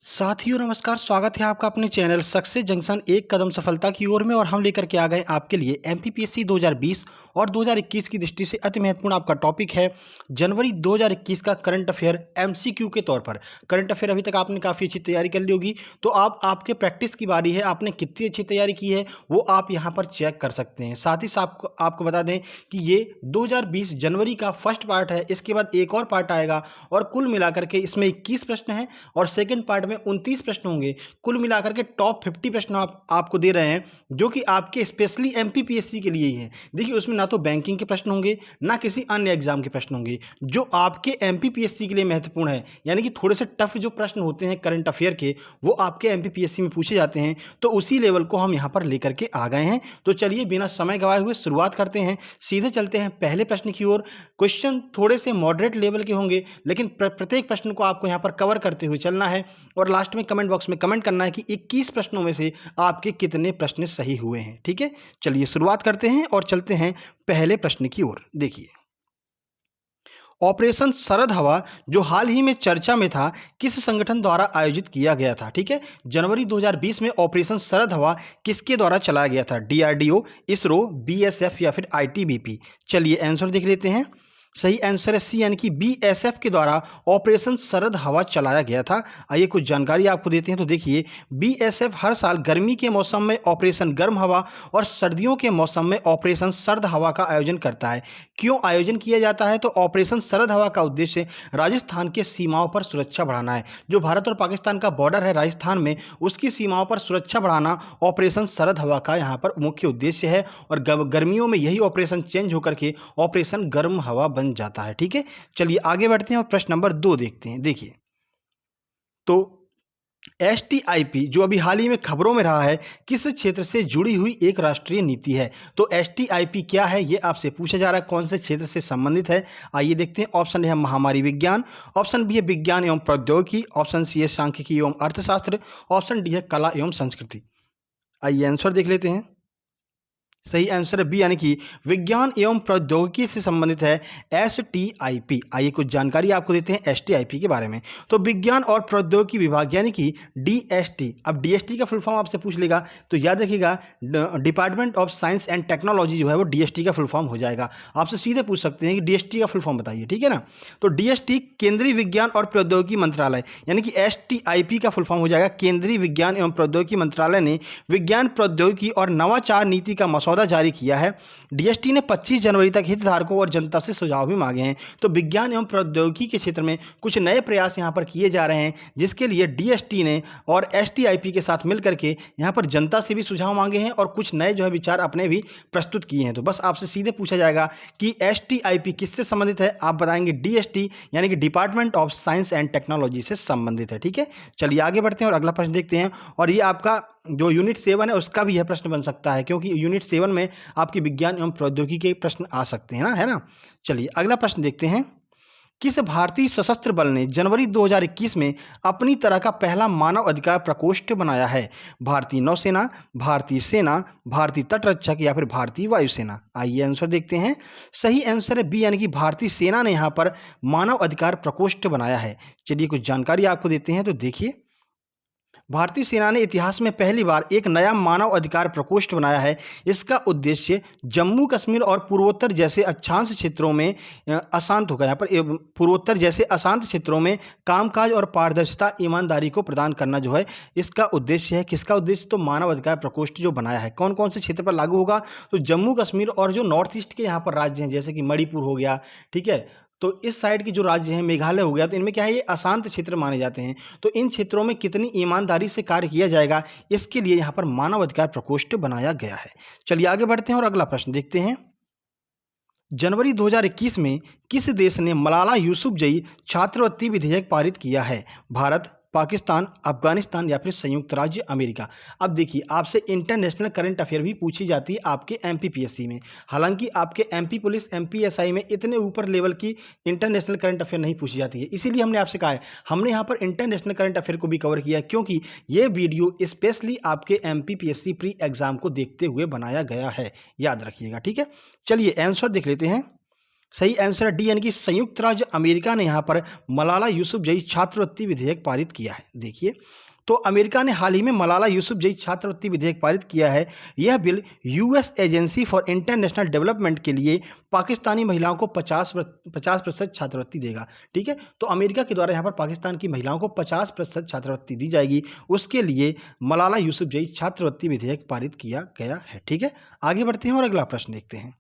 साथियों नमस्कार, स्वागत है आपका अपने चैनल सक्सेस जंक्शन एक कदम सफलता की ओर में। और हम लेकर के आ गए आपके लिए एमपीपीएससी 2020 और 2021 की दृष्टि से अति महत्वपूर्ण आपका टॉपिक है जनवरी 2021 का करंट अफेयर एमसीक्यू के तौर पर। करंट अफेयर अभी तक आपने काफ़ी अच्छी तैयारी कर ली होगी, तो आपके प्रैक्टिस की बारी है। आपने कितनी अच्छी तैयारी की है वो आप यहाँ पर चेक कर सकते हैं। साथ ही साथ आपको बता दें कि ये 2020 जनवरी का फर्स्ट पार्ट है, इसके बाद एक और पार्ट आएगा और कुल मिलाकर के इसमें 21 प्रश्न हैं और सेकेंड पार्ट में 29 प्रश्न होंगे। कुल मिलाकर के टॉप 50 प्रश्न आपको दे रहे हैं, जो कि आपके स्पेशली एमपीपीएससी के लिए ही हैं। देखिए, उसमें ना तो बैंकिंग के प्रश्न होंगे ना किसी अन्य एग्जाम के प्रश्न होंगे, जो आपके एमपीपीएससी के लिए महत्वपूर्ण है। यानी कि थोड़े से टफ जो प्रश्न होते हैं करंट अफेयर के, वो आपके एमपीपीएससी में पूछे जाते हैं। तो उसी लेवल को हम यहाँ पर लेकर के आ गए हैं। तो चलिए बिना समय गवाए हुए शुरुआत करते हैं, सीधे चलते हैं पहले प्रश्न की ओर। क्वेश्चन थोड़े से मॉडरेट लेवल के होंगे, लेकिन प्रत्येक प्रश्न को आपको यहाँ पर कवर करते हुए चलना है और लास्ट में कमेंट बॉक्स में कमेंट करना है कि 21 प्रश्नों में से आपके कितने प्रश्न सही हुए हैं। ठीक है, चलिए शुरुआत करते हैं और चलते हैं पहले प्रश्न की ओर। देखिए, ऑपरेशन शरद हवा जो हाल ही में चर्चा में था, किस संगठन द्वारा आयोजित किया गया था? ठीक है, जनवरी 2020 में ऑपरेशन शरद हवा किसके द्वारा चलाया गया था? डीआरडीओ, इसरो, बीएसएफ या फिर आईटीबीपी? चलिए आंसर देख लेते हैं। सही आंसर है सी, यानी कि बीएसएफ के द्वारा ऑपरेशन शरद हवा चलाया गया था। आइए कुछ जानकारी आपको देते हैं। तो देखिए, बीएसएफ हर साल गर्मी के मौसम में ऑपरेशन गर्म हवा और सर्दियों के मौसम में ऑपरेशन सर्द हवा का आयोजन करता है। क्यों आयोजन किया जाता है? तो ऑपरेशन शरद हवा का उद्देश्य राजस्थान के सीमाओं पर सुरक्षा बढ़ाना है। जो भारत और पाकिस्तान का बॉर्डर है राजस्थान में, उसकी सीमाओं पर सुरक्षा बढ़ाना ऑपरेशन शरद हवा का यहाँ पर मुख्य उद्देश्य है। और गर्मियों में यही ऑपरेशन चेंज होकर के ऑपरेशन गर्म हवा बन जाता है। ठीक है, चलिए आगे बढ़ते हैं और प्रश्न नंबर 2 देखते हैं। देखिए, तो एसटीआईपी जो अभी हाल ही में खबरों में रहा है, किस क्षेत्र से जुड़ी हुई एक राष्ट्रीय नीति है? तो एसटीआईपी क्या है, ये आपसे पूछा जा रहा है, कौन से क्षेत्र से संबंधित है? आइए देखते हैं। ऑप्शन है महामारी विज्ञान, ऑप्शन बी है विज्ञान एवं प्रौद्योगिकी, ऑप्शन सी है सांख्यिकी एवं अर्थशास्त्र, ऑप्शन डी है कला एवं संस्कृति। आइए आंसर देख लेते हैं। सही आंसर है बी, यानी कि विज्ञान एवं प्रौद्योगिकी से संबंधित है एसटीआईपी। आइए कुछ जानकारी आपको देते हैं एसटीआईपी के बारे में। तो विज्ञान और प्रौद्योगिकी विभाग यानी कि डीएसटी। अब डीएसटी का फुल फॉर्म आपसे पूछ लेगा तो याद रखिएगा, department of science and technology जो है वो डीएसटी का फुल फॉर्म हो जाएगा। आपसे सीधे पूछ सकते हैं कि डीएसटी का फुल फॉर्म बताइए। ठीक है ना, तो डीएसटी केंद्रीय विज्ञान और प्रौद्योगिकी मंत्रालय, यानी कि एसटीआईपी का फुल फॉर्म हो जाएगा केंद्रीय विज्ञान एवं प्रौद्योगिकी मंत्रालय ने विज्ञान प्रौद्योगिकी और नवाचार नीति का मसौदा जारी किया है। डीएसटी ने 25 जनवरी तक हितधारकों और जनता से सुझाव भी मांगे हैं। तो विज्ञान एवं प्रौद्योगिकी के क्षेत्र में कुछ नए प्रयास यहां पर किए जा रहे हैं, जिसके लिए डीएसटी ने और एसटीआईपी के साथ मिलकर के यहां पर जनता से भी सुझाव मांगे हैं और कुछ नए जो है विचार अपने भी प्रस्तुत किए हैं। तो बस आपसे सीधे पूछा जाएगा कि एसटीआईपी किससे संबंधित है, आप बताएंगे डीएसटी यानी कि department of science and technology से संबंधित है। ठीक है, चलिए आगे बढ़ते हैं और अगला प्रश्न देखते हैं। और ये आपका जो यूनिट 7 है उसका भी यह प्रश्न बन सकता है, क्योंकि यूनिट 7 में आपकी विज्ञान एवं प्रौद्योगिकी के प्रश्न आ सकते हैं ना, है ना। चलिए अगला प्रश्न देखते हैं। किस भारतीय सशस्त्र बल ने जनवरी 2021 में अपनी तरह का पहला मानव अधिकार प्रकोष्ठ बनाया है? भारतीय नौसेना, भारतीय सेना, भारतीय तटरक्षक या फिर भारतीय वायुसेना? आइए आंसर देखते हैं। सही आंसर है बी, यानी कि भारतीय सेना ने यहाँ पर मानव अधिकार प्रकोष्ठ बनाया है। चलिए कुछ जानकारी आपको देते हैं। तो देखिए, भारतीय सेना ने इतिहास में पहली बार एक नया मानव अधिकार प्रकोष्ठ बनाया है। इसका उद्देश्य जम्मू कश्मीर और पूर्वोत्तर जैसे अक्षांश क्षेत्रों में अशांत होगा, यहाँ पर पूर्वोत्तर जैसे अशांत क्षेत्रों में कामकाज और पारदर्शिता ईमानदारी को प्रदान करना जो है इसका उद्देश्य है। किसका उद्देश्य? तो मानव अधिकार प्रकोष्ठ जो बनाया है। कौन कौन से क्षेत्र पर लागू होगा? तो जम्मू कश्मीर और जो नॉर्थ ईस्ट के यहाँ पर राज्य हैं, जैसे कि मणिपुर हो गया, ठीक है, तो इस साइड के जो राज्य हैं, मेघालय हो गया, तो इनमें क्या है, ये अशांत क्षेत्र माने जाते हैं। तो इन क्षेत्रों में कितनी ईमानदारी से कार्य किया जाएगा, इसके लिए यहाँ पर मानव अधिकार प्रकोष्ठ बनाया गया है। चलिए आगे बढ़ते हैं और अगला प्रश्न देखते हैं। जनवरी 2021 में किस देश ने मलाला यूसुफजई छात्रवृत्ति विधेयक पारित किया है? भारत, पाकिस्तान, अफगानिस्तान या फिर संयुक्त राज्य अमेरिका? अब देखिए, आपसे इंटरनेशनल करंट अफेयर भी पूछी जाती है आपके एमपीपीएससी में। हालांकि आपके एमपी पुलिस, एमपीएसआई में इतने ऊपर लेवल की इंटरनेशनल करंट अफेयर नहीं पूछी जाती है। इसीलिए हमने आपसे कहा है, हमने यहाँ पर इंटरनेशनल करंट अफेयर को भी कवर किया, क्योंकि ये वीडियो स्पेशली आपके एमपीपीएससी प्री एग्जाम को देखते हुए बनाया गया है, याद रखिएगा। ठीक है, चलिए आंसर देख लेते हैं। सही आंसर है डी यानी कि संयुक्त राज्य अमेरिका ने यहाँ पर मलाला यूसुफजई छात्रवृत्ति विधेयक पारित किया है। देखिए, तो अमेरिका ने हाल ही में मलाला यूसुफजई छात्रवृत्ति विधेयक पारित किया है। यह bill US agency for international development के लिए पाकिस्तानी महिलाओं को 50% छात्रवृत्ति देगा। ठीक है, तो अमेरिका के द्वारा यहाँ पर पाकिस्तान की महिलाओं को 50% छात्रवृत्ति दी जाएगी। उसके लिए मलाला यूसुफजई छात्रवृत्ति विधेयक पारित किया गया है। ठीक है, आगे बढ़ते हैं और अगला प्रश्न देखते हैं।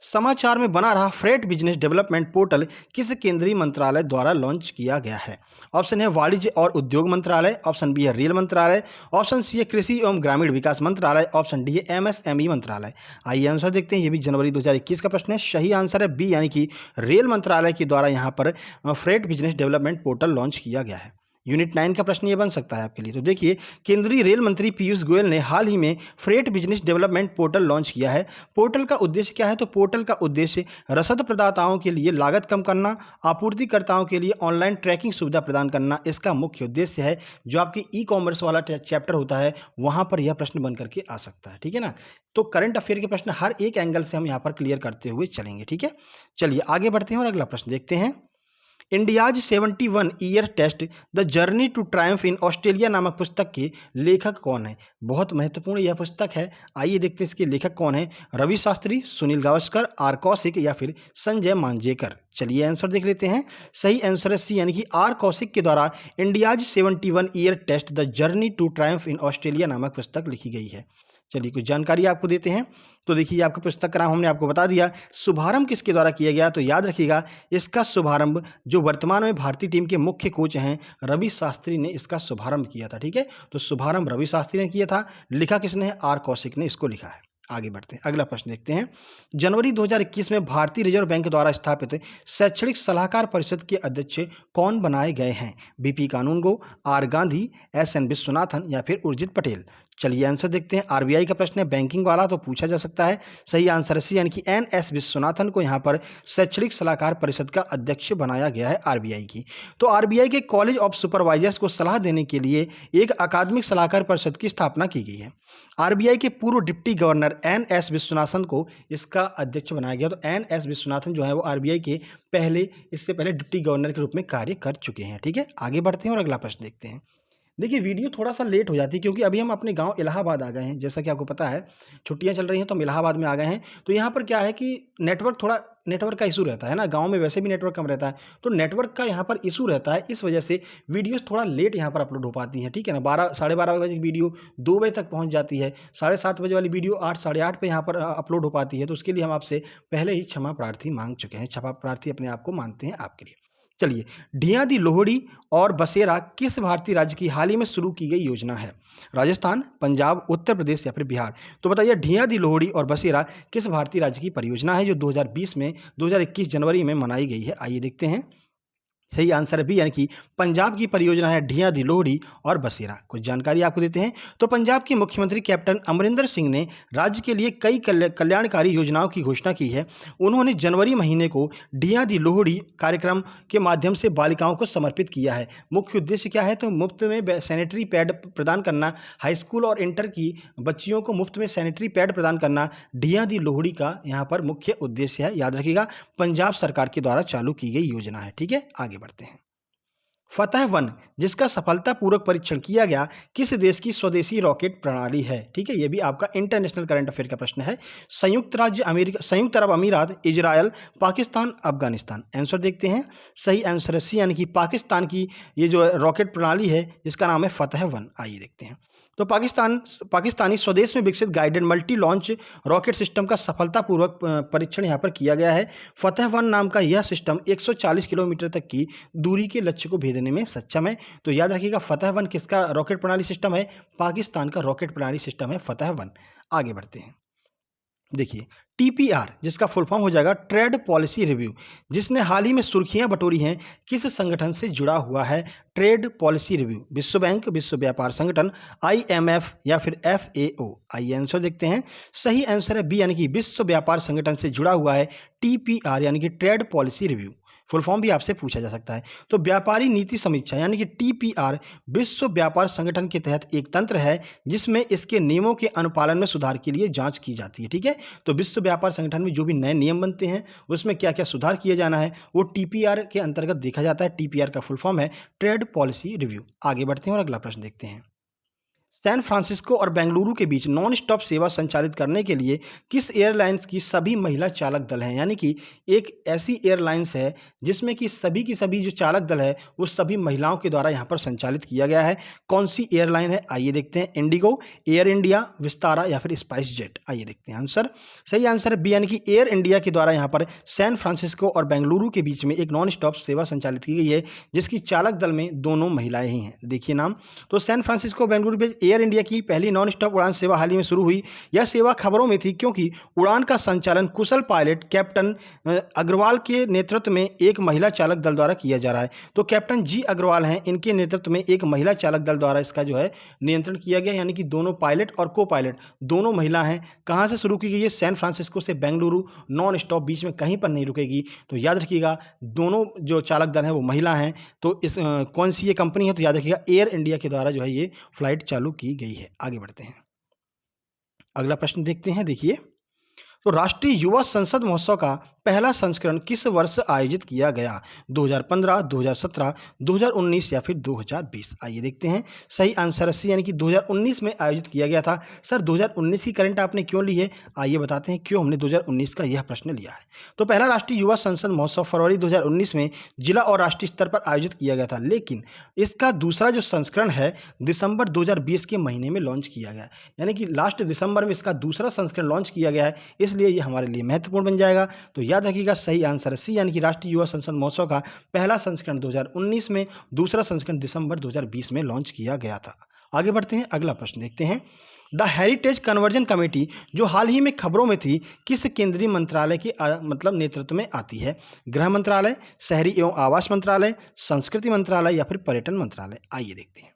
समाचार में बना रहा फ्रेट बिजनेस डेवलपमेंट पोर्टल किस केंद्रीय मंत्रालय द्वारा लॉन्च किया गया है? ऑप्शन है वाणिज्य और उद्योग मंत्रालय, ऑप्शन बी है रेल मंत्रालय, ऑप्शन सी है कृषि एवं ग्रामीण विकास मंत्रालय, ऑप्शन डी है एमएसएमई मंत्रालय। आइए आंसर देखते हैं। ये भी जनवरी 2021 का प्रश्न है। सही आंसर है बी यानी कि रेल मंत्रालय के द्वारा यहाँ पर freight business development portal launch किया गया है। यूनिट 9 का प्रश्न ये बन सकता है आपके लिए। तो देखिए, केंद्रीय रेल मंत्री पीयूष गोयल ने हाल ही में freight business development portal launch किया है। पोर्टल का उद्देश्य क्या है? तो पोर्टल का उद्देश्य रसद प्रदाताओं के लिए लागत कम करना, आपूर्तिकर्ताओं के लिए ऑनलाइन ट्रैकिंग सुविधा प्रदान करना इसका मुख्य उद्देश्य है। जो आपकी ई कॉमर्स वाला चैप्टर होता है वहाँ पर यह प्रश्न बन करके आ सकता है। ठीक है ना, तो करंट अफेयर के प्रश्न हर एक एंगल से हम यहाँ पर क्लियर करते हुए चलेंगे। ठीक है, चलिए आगे बढ़ते हैं और अगला प्रश्न देखते हैं। India's 71 year test the journey to triumph in Australia नामक पुस्तक के लेखक कौन है? बहुत महत्वपूर्ण यह पुस्तक है। आइए देखते हैं इसके लेखक कौन है। रवि शास्त्री, सुनील गावस्कर, आर कौशिक या फिर संजय मांजरेकर। चलिए आंसर देख लेते हैं। सही आंसर है सी यानी कि आर कौशिक के द्वारा India's 71 year test the journey to triumph in Australia नामक पुस्तक लिखी गई है। चलिए कुछ जानकारी आपको देते हैं। तो देखिए, आपका पुस्तक का नाम हमने आपको बता दिया। शुभारंभ किसके द्वारा किया गया? तो याद रखिएगा, इसका शुभारंभ जो वर्तमान में भारतीय टीम के मुख्य कोच हैं रवि शास्त्री ने इसका शुभारंभ किया था। ठीक है, तो शुभारंभ रवि शास्त्री ने किया था। लिखा किसने है? आर कौशिक ने इसको लिखा है। आगे बढ़ते हैं, अगला प्रश्न देखते हैं। जनवरी 2021 में भारतीय रिजर्व बैंक द्वारा स्थापित शैक्षणिक सलाहकार परिषद के अध्यक्ष कौन बनाए गए हैं? BP Kanungo, R Gandhi, SN Viswanathan या फिर उर्जित पटेल। चलिए आंसर देखते हैं। आरबीआई का प्रश्न है, बैंकिंग वाला, तो पूछा जा सकता है। सही आंसर है सी यानी कि एनएस विश्वनाथन को यहाँ पर शैक्षणिक सलाहकार परिषद का अध्यक्ष बनाया गया है आरबीआई की। तो आरबीआई के कॉलेज ऑफ सुपरवाइजर्स को सलाह देने के लिए एक अकादमिक सलाहकार परिषद की स्थापना की गई है। आरबीआई के पूर्व डिप्टी गवर्नर एनएस विश्वनाथन को इसका अध्यक्ष बनाया गया। तो एनएस विश्वनाथन जो है वो आरबीआई के इससे पहले डिप्टी गवर्नर के रूप में कार्य कर चुके हैं। ठीक है, आगे बढ़ते हैं और अगला प्रश्न देखते हैं। देखिए, वीडियो थोड़ा सा लेट हो जाती है क्योंकि अभी हम अपने गांव इलाहाबाद आ गए हैं। जैसा कि आपको पता है छुट्टियां चल रही हैं तो हम इलाहाबाद में आ गए हैं। तो यहाँ पर क्या है कि नेटवर्क का इशू रहता है ना। गांव में वैसे भी नेटवर्क कम रहता है, तो नेटवर्क का यहाँ पर इशू रहता है। इस वजह से वीडियोस थोड़ा लेट यहाँ पर अपलोड हो पाती हैं। ठीक है ना, 12 साढ़े 12 बजे की वीडियो 2 बजे तक पहुँच जाती है। 7:30 बजे वाली वीडियो 8 साढ़े 8 पे यहाँ पर अपलोड हो पाती है। तो उसके लिए हम आपसे पहले ही क्षमा प्रार्थी मांग चुके हैं। क्षमा प्रार्थी अपने आप को मानते हैं आपके लिए। चलिए, ढिया दी लोहड़ी और बसेरा किस भारतीय राज्य की हाल ही में शुरू की गई योजना है? राजस्थान, पंजाब, उत्तर प्रदेश या फिर बिहार। तो बताइए, ढिया दी लोहड़ी और बसेरा किस भारतीय राज्य की परियोजना है जो 2021 जनवरी में मनाई गई है? आइए देखते हैं। सही आंसर है बी यानी कि पंजाब की परियोजना है ढिया दी लोहड़ी और बसेरा। कुछ जानकारी आपको देते हैं। तो पंजाब के मुख्यमंत्री कैप्टन अमरिंदर सिंह ने राज्य के लिए कई कल्याणकारी योजनाओं की घोषणा की है। उन्होंने जनवरी महीने को ढिया दी लोहड़ी कार्यक्रम के माध्यम से बालिकाओं को समर्पित किया है। मुख्य उद्देश्य क्या है? तो मुफ्त में सैनिटरी पैड प्रदान करना। हाई स्कूल और इंटर की बच्चियों को मुफ्त में सैनिटरी पैड प्रदान करना ढिया दी लोहड़ी का यहाँ पर मुख्य उद्देश्य है। याद रखिएगा, पंजाब सरकार के द्वारा चालू की गई योजना है। ठीक है, आगे बढ़ते हैं। फतह 1 जिसका सफलतापूर्वक परीक्षण किया गया किस देश की स्वदेशी रॉकेट प्रणाली है? ठीक है, यह भी आपका इंटरनेशनल करंट अफेयर का प्रश्न है। संयुक्त अरब अमीरात, इजराइल, पाकिस्तान, अफगानिस्तान। आंसर देखते हैं। सही आंसर है सी यानी कि पाकिस्तान की ये जो रॉकेट प्रणाली है जिसका नाम है फतह 1। आइए देखते हैं। तो पाकिस्तानी स्वदेश में विकसित guided multi launch rocket system का सफलतापूर्वक परीक्षण यहाँ पर किया गया है। फतह 1 नाम का यह सिस्टम 140 किलोमीटर तक की दूरी के लक्ष्य को भेदने में सक्षम है। तो याद रखिएगा, फतह 1 किसका रॉकेट प्रणाली सिस्टम है? पाकिस्तान का रॉकेट प्रणाली सिस्टम है फतह 1। आगे बढ़ते हैं। देखिए, टीपीआर जिसका फुल फॉर्म हो जाएगा ट्रेड पॉलिसी रिव्यू, जिसने हाल ही में सुर्खियां बटोरी हैं, किस संगठन से जुड़ा हुआ है? ट्रेड पॉलिसी रिव्यू, विश्व बैंक, विश्व व्यापार संगठन, आईएमएफ या फिर एफएओ। आइए आंसर देखते हैं। सही आंसर है बी यानी कि विश्व व्यापार संगठन से जुड़ा हुआ है टीपीआर यानी कि trade policy review. Full form भी आपसे पूछा जा सकता है। तो व्यापारी नीति समीक्षा यानी कि टीपीआर विश्व व्यापार संगठन के तहत एक तंत्र है जिसमें इसके नियमों के अनुपालन में सुधार के लिए जांच की जाती है। ठीक है, तो विश्व व्यापार संगठन में जो भी नए नियम बनते हैं उसमें क्या क्या सुधार किया जाना है वो टीपीआर के अंतर्गत देखा जाता है। टीपीआर का फुल फॉर्म है ट्रेड पॉलिसी रिव्यू। आगे बढ़ते हैं और अगला प्रश्न देखते हैं। सैन फ्रांसिस्को और बेंगलुरु के बीच नॉन स्टॉप सेवा संचालित करने के लिए किस एयरलाइंस की सभी महिला चालक दल हैं? यानी कि एक ऐसी एयरलाइंस है जिसमें कि सभी जो चालक दल है वो सभी महिलाओं के द्वारा यहाँ पर संचालित किया गया है। कौन सी एयरलाइन है? आइए देखते हैं। इंडिगो, एयर इंडिया, विस्तारा या फिर स्पाइस जेट। आइए देखते हैं आंसर। सही आंसर है बी यानी कि एयर इंडिया के द्वारा यहाँ पर सैन फ्रांसिस्को और बेंगलुरु के बीच में एक नॉन स्टॉप सेवा संचालित की गई है जिसकी चालक दल में दोनों महिलाएं ही हैं। देखिए नाम। तो सैन फ्रांसिस्को बेंगलुरु पे एयर इंडिया की पहली नॉन स्टॉप उड़ान सेवा हाल ही में शुरू हुई। यह सेवा खबरों में थी क्योंकि उड़ान का संचालन कुशल पायलट कैप्टन अग्रवाल के नेतृत्व में एक महिला चालक दल द्वारा किया जा रहा है। तो कैप्टन जी अग्रवाल हैं, इनके नेतृत्व में एक महिला चालक दल द्वारा इसका जो है नियंत्रण किया गया, यानी कि दोनों पायलट और को पायलट दोनों महिला हैं। कहाँ से शुरू की गई है? सैन फ्रांसिस्को से बेंगलुरु नॉन स्टॉप, बीच में कहीं पर नहीं रुकेगी। तो याद रखिएगा दोनों जो चालक दल हैं वो महिला हैं। तो इस कौन सी ये कंपनी है? तो याद रखिएगा एयर इंडिया के द्वारा जो है ये फ्लाइट चालू की गई है। आगे बढ़ते हैं, अगला प्रश्न देखते हैं। देखिए, तो राष्ट्रीय युवा संसद महोत्सव का पहला संस्करण किस वर्ष आयोजित किया गया? 2015, 2017, 2019 या फिर 2020? आइए देखते हैं। सही आंसर सी यानी कि 2019 में आयोजित किया गया था। सर 2019 की करंट आपने क्यों ली है? आइए बताते हैं क्यों हमने 2019 का यह प्रश्न लिया है। तो पहला राष्ट्रीय युवा संसद महोत्सव फरवरी 2019 में जिला और राष्ट्रीय स्तर पर आयोजित किया गया था, लेकिन इसका दूसरा जो संस्करण है दिसंबर 2020 के महीने में लॉन्च किया गया, यानी कि लास्ट दिसंबर में इसका दूसरा संस्करण लॉन्च किया गया है, इसलिए ये हमारे लिए महत्वपूर्ण बन जाएगा। तो याद रखिएगा सही आंसर सी यानी कि राष्ट्रीय युवा संसद महोत्सव का पहला संस्करण 2019 में, दूसरा संस्करण दिसंबर 2020 में लॉन्च किया गया था। आगे बढ़ते हैं, अगला प्रश्न देखते हैं। द हेरिटेज कन्वर्जन कमेटी जो हाल ही में खबरों में थी किस केंद्रीय मंत्रालय के मतलब नेतृत्व में आती है? गृह मंत्रालय, शहरी एवं आवास मंत्रालय, संस्कृति मंत्रालय या फिर पर्यटन मंत्रालय? आइए देखते हैं।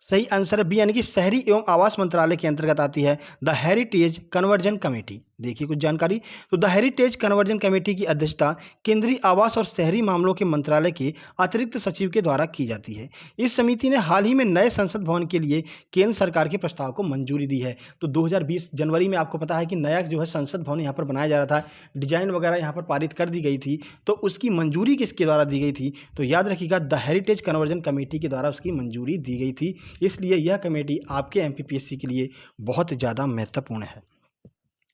सही आंसर है बी यानी कि शहरी एवं आवास मंत्रालय के अंतर्गत आती है द हेरिटेज कन्वर्जन कमेटी। देखिए कुछ जानकारी। तो द हेरिटेज कन्वर्जन कमेटी की अध्यक्षता केंद्रीय आवास और शहरी मामलों के मंत्रालय के अतिरिक्त सचिव के द्वारा की जाती है। इस समिति ने हाल ही में नए संसद भवन के लिए केंद्र सरकार के प्रस्ताव को मंजूरी दी है। तो 2020 जनवरी में आपको पता है कि नया जो है संसद भवन यहाँ पर बनाया जा रहा था, डिजाइन वगैरह यहाँ पर पारित कर दी गई थी, तो उसकी मंजूरी किसके द्वारा दी गई थी? तो याद रखिएगा द हेरिटेज कन्वर्जन कमेटी के द्वारा उसकी मंजूरी दी गई थी, इसलिए यह कमेटी आपके एमपीपीएससी के लिए बहुत ज़्यादा महत्वपूर्ण है।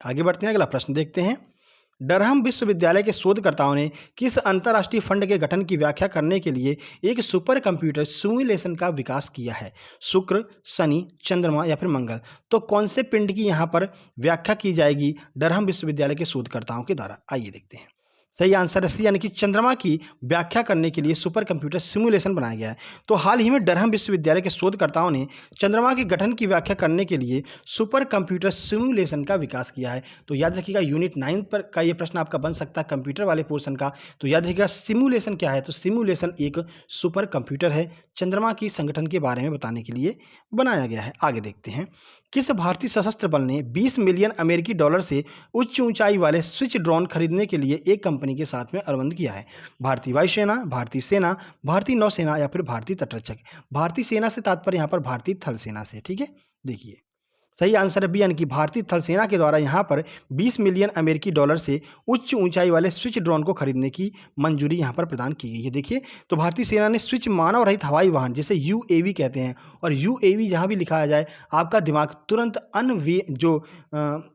आगे बढ़ते हैं, अगला प्रश्न देखते हैं। डरहम विश्वविद्यालय के शोधकर्ताओं ने किस अंतर्राष्ट्रीय फंड के गठन की व्याख्या करने के लिए एक सुपर कंप्यूटर सिमुलेशन का विकास किया है? शुक्र, शनि, चंद्रमा या फिर मंगल? तो कौन से पिंड की यहाँ पर व्याख्या की जाएगी डरहम विश्वविद्यालय के शोधकर्ताओं के द्वारा? आइए देखते हैं। सही आंसर है सी यानी कि चंद्रमा की व्याख्या करने के लिए सुपर कंप्यूटर सिमुलेशन बनाया गया है। तो हाल ही में डरहम विश्वविद्यालय के शोधकर्ताओं ने चंद्रमा के गठन की व्याख्या करने के लिए सुपर कंप्यूटर सिमुलेशन का विकास किया है। तो याद रखिएगा यूनिट 9 पर का ये प्रश्न आपका बन सकता है कंप्यूटर वाले पोर्शन का। तो याद रखिएगा सिमुलेशन क्या है? तो सिमुलेशन एक सुपर कंप्यूटर है, चंद्रमा की संगठन के बारे में बताने के लिए बनाया गया है। आगे देखते हैं। किस भारतीय सशस्त्र बल ने 20 मिलियन अमेरिकी डॉलर से उच्च ऊंचाई वाले स्विच ड्रोन खरीदने के लिए एक कंपनी के साथ में अनुबंध किया है? भारतीय वायुसेना, भारतीय सेना, भारतीय नौसेना या फिर भारतीय तटरक्षक? भारतीय सेना से तात्पर्य यहाँ पर भारतीय थल सेना से। ठीक है, देखिए सही आंसर है बी यानी कि भारतीय थल सेना के द्वारा यहाँ पर 20 मिलियन अमेरिकी डॉलर से उच्च ऊंचाई वाले स्विच ड्रोन को खरीदने की मंजूरी यहाँ पर प्रदान की गई है। देखिए तो भारतीय सेना ने स्विच मानव रहित हवाई वाहन जिसे यूएवी कहते हैं, और यूएवी जहाँ भी लिखाया जाए आपका दिमाग तुरंत जो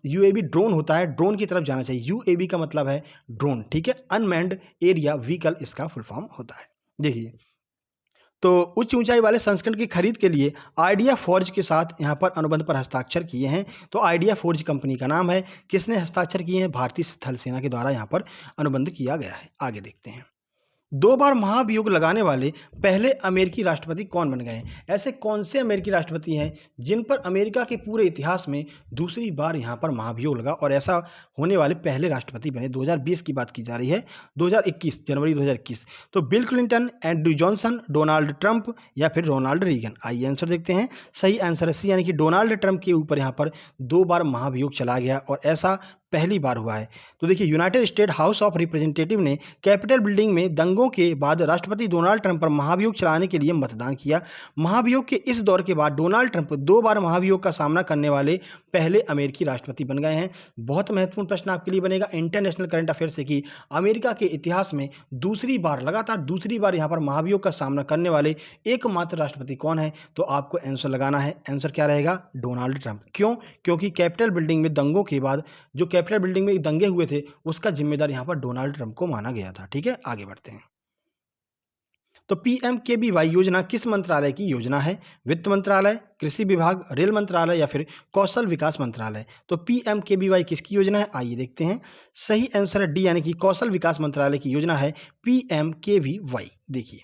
यूएवी ड्रोन होता है ड्रोन की तरफ जाना चाहिए। यूएवी का मतलब है ड्रोन, ठीक है, अनमैन्ड एरिया व्हीकल इसका फुल फॉर्म होता है। देखिए तो उच्च ऊंचाई वाले संस्करण की खरीद के लिए आइडिया फोर्ज के साथ यहाँ पर अनुबंध पर हस्ताक्षर किए हैं। तो आइडिया फोर्ज कंपनी का नाम है। किसने हस्ताक्षर किए हैं? भारतीय थल सेना के द्वारा यहाँ पर अनुबंध किया गया है। आगे देखते हैं। 2 बार महाभियोग लगाने वाले पहले अमेरिकी राष्ट्रपति कौन बन गए? ऐसे कौन से अमेरिकी राष्ट्रपति हैं जिन पर अमेरिका के पूरे इतिहास में दूसरी बार यहाँ पर महाभियोग लगा और ऐसा होने वाले पहले राष्ट्रपति बने? 2020 की बात की जा रही है, 2021 जनवरी 2021। तो bill Clinton, Andrew Johnson, Donald Trump या फिर रोनाल्ड रीगन? आइए आंसर देखते हैं। सही आंसर है सी यानी कि डोनाल्ड ट्रंप के ऊपर यहाँ पर 2 बार महाभियोग चला गया और ऐसा पहली बार हुआ है? तो देखिए, United state house of representative ने कैपिटल बिल्डिंग में दंगों के बाद राष्ट्रपति डोनाल्ड ट्रंप पर महाभियोग चलाने के लिए मतदान किया। महाभियोग के इस दौर के बाद डोनाल्ड ट्रंप 2 बार महाभियोग का सामना करने वाले पहले अमेरिकी राष्ट्रपति बन गए हैं। बहुत महत्वपूर्ण प्रश्न आपके लिए बनेगा इंटरनेशनल करंट अफेयर से कि अमेरिका के इतिहास में लगातार दूसरी बार यहाँ पर महाभियोग का सामना करने वाले एकमात्र राष्ट्रपति कौन है? तो आपको आंसर लगाना है। आंसर क्या रहेगा? Donald Trump. क्यों? क्योंकि कैपिटल बिल्डिंग में दंगों के बाद जो कैपिटल बिल्डिंग में दंगे हुए थे उसका जिम्मेदार यहाँ पर डोनाल्ड ट्रंप को माना गया था। ठीक है, आगे बढ़ते हैं। तो पीएमकेवीवाई योजना किस मंत्रालय की योजना है? वित्त मंत्रालय, कृषि विभाग, रेल मंत्रालय या फिर कौशल विकास मंत्रालय? तो पीएमकेवीवाई किसकी योजना है? आइए देखते हैं। सही आंसर है डी, यानी कि कौशल विकास मंत्रालय की योजना है पीएमकेवीवाई। देखिए,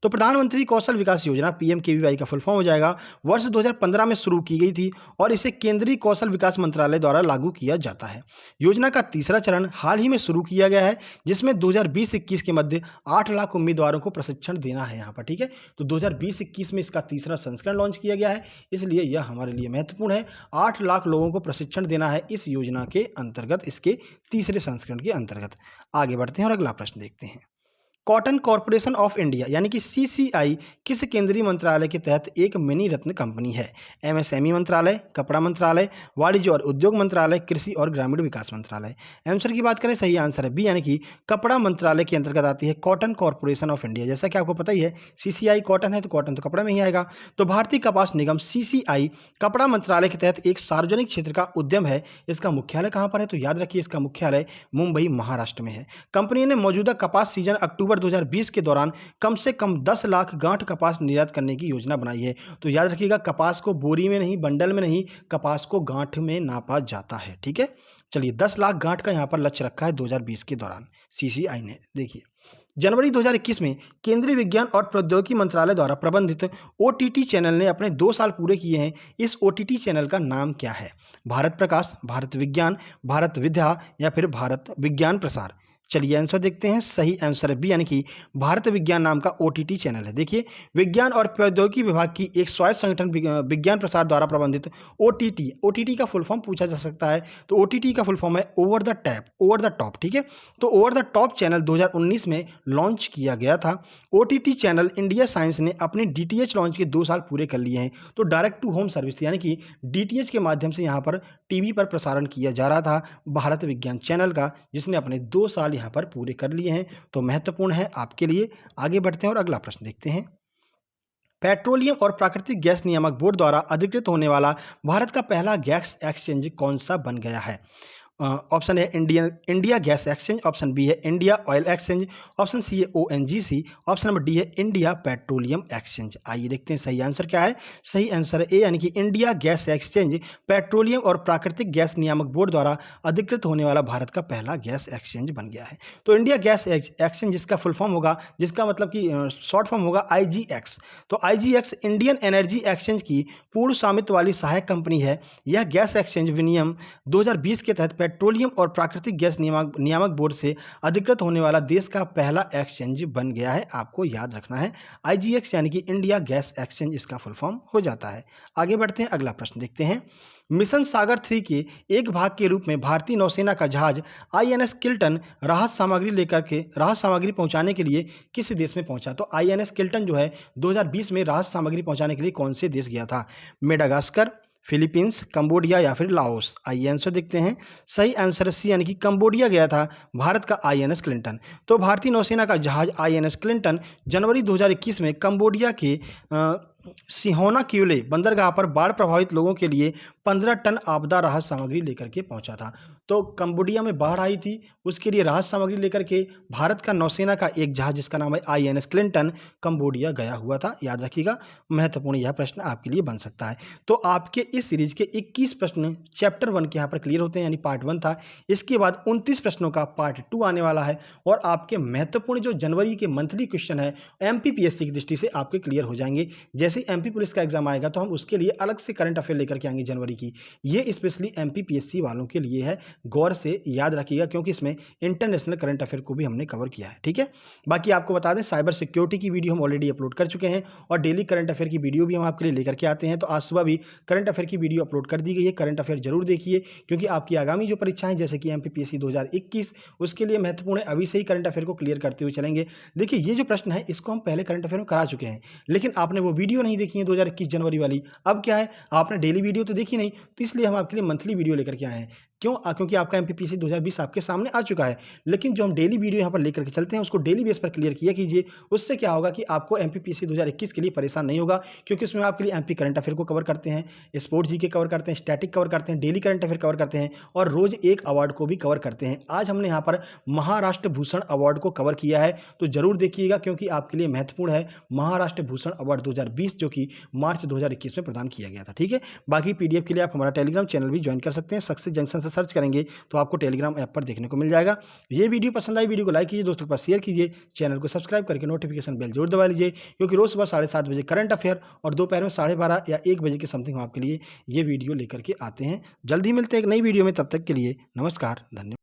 तो प्रधानमंत्री कौशल विकास योजना पीएमकेवीवाई का फुल फॉर्म हो जाएगा। वर्ष 2015 में शुरू की गई थी और इसे केंद्रीय कौशल विकास मंत्रालय द्वारा लागू किया जाता है। योजना का तीसरा चरण हाल ही में शुरू किया गया है, जिसमें 2020-21 के मध्य 8 लाख उम्मीदवारों को प्रशिक्षण देना है यहाँ पर। ठीक है, तो 2020-21 में इसका तीसरा संस्करण लॉन्च किया गया है, इसलिए यह हमारे लिए महत्वपूर्ण है। 8 लाख लोगों को प्रशिक्षण देना है इस योजना के अंतर्गत, इसके तीसरे संस्करण के अंतर्गत। आगे बढ़ते हैं और अगला प्रश्न देखते हैं। कॉटन कॉरपोरेशन ऑफ इंडिया यानी कि सीसीआई किस केंद्रीय मंत्रालय के तहत एक मिनी रत्न कंपनी है? एमएसएमई मंत्रालय, कपड़ा मंत्रालय, वाणिज्य और उद्योग मंत्रालय, कृषि और ग्रामीण विकास मंत्रालय? आंसर की बात करें, सही आंसर है बी, यानी कि कपड़ा मंत्रालय के अंतर्गत आती है कॉटन कॉरपोरेशन ऑफ इंडिया। जैसा कि आपको पता ही है सीसीआई कॉटन है तो कॉटन तो कपड़ा में ही आएगा। तो भारतीय कपास निगम सीसीआई कपड़ा मंत्रालय के तहत एक सार्वजनिक क्षेत्र का उद्यम है। इसका मुख्यालय कहाँ पर है? तो याद रखिए, इसका मुख्यालय मुंबई, महाराष्ट्र में है। कंपनी ने मौजूदा कपास सीजन अक्टूबर 2020 के दौरान कम से कम 10 लाख गांठ कपास निर्यात करने की योजना बनाई है। तो याद रखिएगा, कपास को बोरी में नहीं, बंडल में नहीं, कपास को गांठ में नापा जाता है। ठीक है, चलिए 10 लाख गांठ का यहाँ पर लक्ष्य रखा है 2020 के दौरान सीसीआई ने। देखिए, जनवरी 2021 में केंद्रीय विज्ञान और प्रौद्योगिकी मंत्रालय द्वारा प्रबंधित ओटीटी चैनल ने अपने 2 साल पूरे किए हैं। इस ओटीटी चैनल का नाम क्या है? भारत प्रकाश, भारत विज्ञान, भारत विद्या या फिर भारत विज्ञान प्रसार? चलिए आंसर देखते हैं। सही आंसर है बी, यानी कि भारत विज्ञान नाम का ओटीटी चैनल है। देखिए, विज्ञान और प्रौद्योगिकी विभाग की एक स्वायत्त संगठन विज्ञान प्रसार द्वारा प्रबंधित ओटीटी का फुल फॉर्म पूछा जा सकता है। तो ओटीटी का फुल फॉर्म है ओवर द टॉप। ठीक है, तो ओवर द टॉप चैनल 2019 में लॉन्च किया गया था। ओटीटी चैनल इंडिया साइंस ने अपने डीटीएच लॉन्च के 2 साल पूरे कर लिए हैं। तो डायरेक्ट टू होम सर्विस यानी कि डीटीएच के माध्यम से यहाँ पर टीवी पर प्रसारण किया जा रहा था भारत विज्ञान चैनल का, जिसने अपने 2 साल यहाँ पर पूरे कर लिए हैं। तो महत्वपूर्ण है आपके लिए। आगे बढ़ते हैं और अगला प्रश्न देखते हैं। पेट्रोलियम और प्राकृतिक गैस नियामक बोर्ड द्वारा अधिकृत होने वाला भारत का पहला गैस एक्सचेंज कौन सा बन गया है? ऑप्शन है India gas exchange, option B है India oil exchange, option C है ओएनजीसी, ऑप्शन नंबर डी है इंडिया पेट्रोलियम एक्सचेंज। आइए देखते हैं सही आंसर क्या है। सही आंसर है ए, यानी कि इंडिया गैस एक्सचेंज पेट्रोलियम और प्राकृतिक गैस नियामक बोर्ड द्वारा अधिकृत होने वाला भारत का पहला गैस एक्सचेंज बन गया है। तो इंडिया गैस एक्सचेंज जिसका फुल फॉर्म होगा, जिसका मतलब कि शॉर्ट फॉर्म होगा आईजीएक्स। तो आईजीएक्स इंडियन एनर्जी एक्सचेंज की पूर्ण स्वामित्व वाली सहायक कंपनी है। यह गैस एक्सचेंज विनियम 2020 के तहत पेट्रोलियम और प्राकृतिक गैस नियामक बोर्ड से अधिकृत होने वाला देश का पहला एक्सचेंज बन गया है। आपको याद रखना है आईजीएक्स यानी कि इंडिया गैस एक्सचेंज इसका फुल फॉर्म हो जाता है। आगे बढ़ते हैं, अगला प्रश्न देखते हैं। मिशन सागर 3 के एक भाग के रूप में भारतीय नौसेना का जहाज आईएनएस किल्टन राहत सामग्री पहुंचाने के लिए किस देश में पहुंचा? तो आईएनएस किल्टन जो है 2020 में राहत सामग्री पहुंचाने के लिए कौन से देश गया था? मेडागास्कर, फिलीपींस, कंबोडिया या फिर लाओस? आइए आंसर देखते हैं। सही आंसर सी, यानी कि कंबोडिया गया था भारत का आईएनएस क्लिंटन। तो भारतीय नौसेना का जहाज आईएनएस क्लिंटन जनवरी 2021 में कंबोडिया के सिहोना क्यूले बंदरगाह पर बाढ़ प्रभावित लोगों के लिए 15 टन आपदा राहत सामग्री लेकर के पहुंचा था। तो कंबोडिया में बाढ़ आई थी, उसके लिए राहत सामग्री लेकर के भारत का नौसेना का एक जहाज जिसका नाम है आईएनएस क्लिंटन कंबोडिया गया हुआ था। याद रखिएगा, महत्वपूर्ण यह प्रश्न आपके लिए बन सकता है। तो आपके इस सीरीज के 21 प्रश्न चैप्टर 1 के यहाँ पर क्लियर होते हैं, यानी पार्ट 1 था। इसके बाद 29 प्रश्नों का पार्ट 2 आने वाला है और आपके महत्वपूर्ण जो जनवरी के मंथली क्वेश्चन है एमपीपीएससी की दृष्टि से आपके क्लियर हो जाएंगे। जैसे एमपी पुलिस का एग्जाम आएगा तो हम उसके लिए अलग से करंट अफेयर लेकर के आएंगे जनवरी की। ये स्पेशली एमपीपीएससी वालों के लिए है, गौर से याद रखिएगा, क्योंकि इसमें इंटरनेशनल करंट अफेयर को भी हमने कवर किया है। ठीक है, बाकी आपको बता दें साइबर सिक्योरिटी की वीडियो हम ऑलरेडी अपलोड कर चुके हैं और डेली करंट अफेयर की वीडियो भी हम आपके लिए लेकर के आते हैं। तो आज सुबह भी करंट अफेयर की वीडियो अपलोड कर दी गई है, करंट अफेयर जरूर देखिए, क्योंकि आपकी आगामी जो परीक्षाएं जैसे कि एमपीपीएससी 2021 उसके लिए महत्वपूर्ण है। अभी से ही करंट अफेयर को क्लियर करते हुए चलेंगे। देखिए ये जो प्रश्न है इसको हम पहले करंट अफेयर में करा चुके हैं, लेकिन आपने वो वीडियो नहीं देखी है 2021 जनवरी वाली। अब क्या है, आपने डेली वीडियो तो देखी नहीं, तो इसलिए हम आपके लिए मंथली वीडियो लेकर के आए हैं। क्यों? क्योंकि आपका एमपीपीएससी 2020 आपके सामने आ चुका है, लेकिन जो हम डेली वीडियो यहाँ पर लेकर के चलते हैं उसको डेली बेस पर क्लियर किया कीजिए। उससे क्या होगा कि आपको एमपीपीएससी 2021 के लिए परेशान नहीं होगा, क्योंकि उसमें आपके लिए एमपी करंट अफेयर को कवर करते हैं, स्पोर्ट्स जीके कवर करते हैं, स्टैटिक कवर करते हैं, डेली करंट अफेयर कवर करते हैं और रोज एक अवार्ड को भी कवर करते हैं। आज हमने यहाँ पर महाराष्ट्र भूषण अवार्ड को कवर किया है, तो जरूर देखिएगा, क्योंकि आपके लिए महत्वपूर्ण है महाराष्ट्र भूषण अवार्ड 2020 जो कि मार्च 2021 में प्रदान किया गया था। ठीक है, बाकी पीडीएफ के लिए आप हमारा टेलीग्राम चैनल भी ज्वाइन कर सकते हैं। सक्सेस जंक्शन से सर्च करेंगे तो आपको टेलीग्राम ऐप पर देखने को मिल जाएगा। ये वीडियो पसंद आई, वीडियो को लाइक कीजिए, दोस्तों के पास शेयर कीजिए, चैनल को सब्सक्राइब करके नोटिफिकेशन बेल जरूर दबा लीजिए, क्योंकि रोज सुबह 7:30 बजे करंट अफेयर और दोपहर में 12:30 या 1 बजे के समथिंग हम आपके लिए ये वीडियो लेकर के आते हैं। जल्द ही मिलते हैं एक नई वीडियो में, तब तक के लिए नमस्कार, धन्यवाद।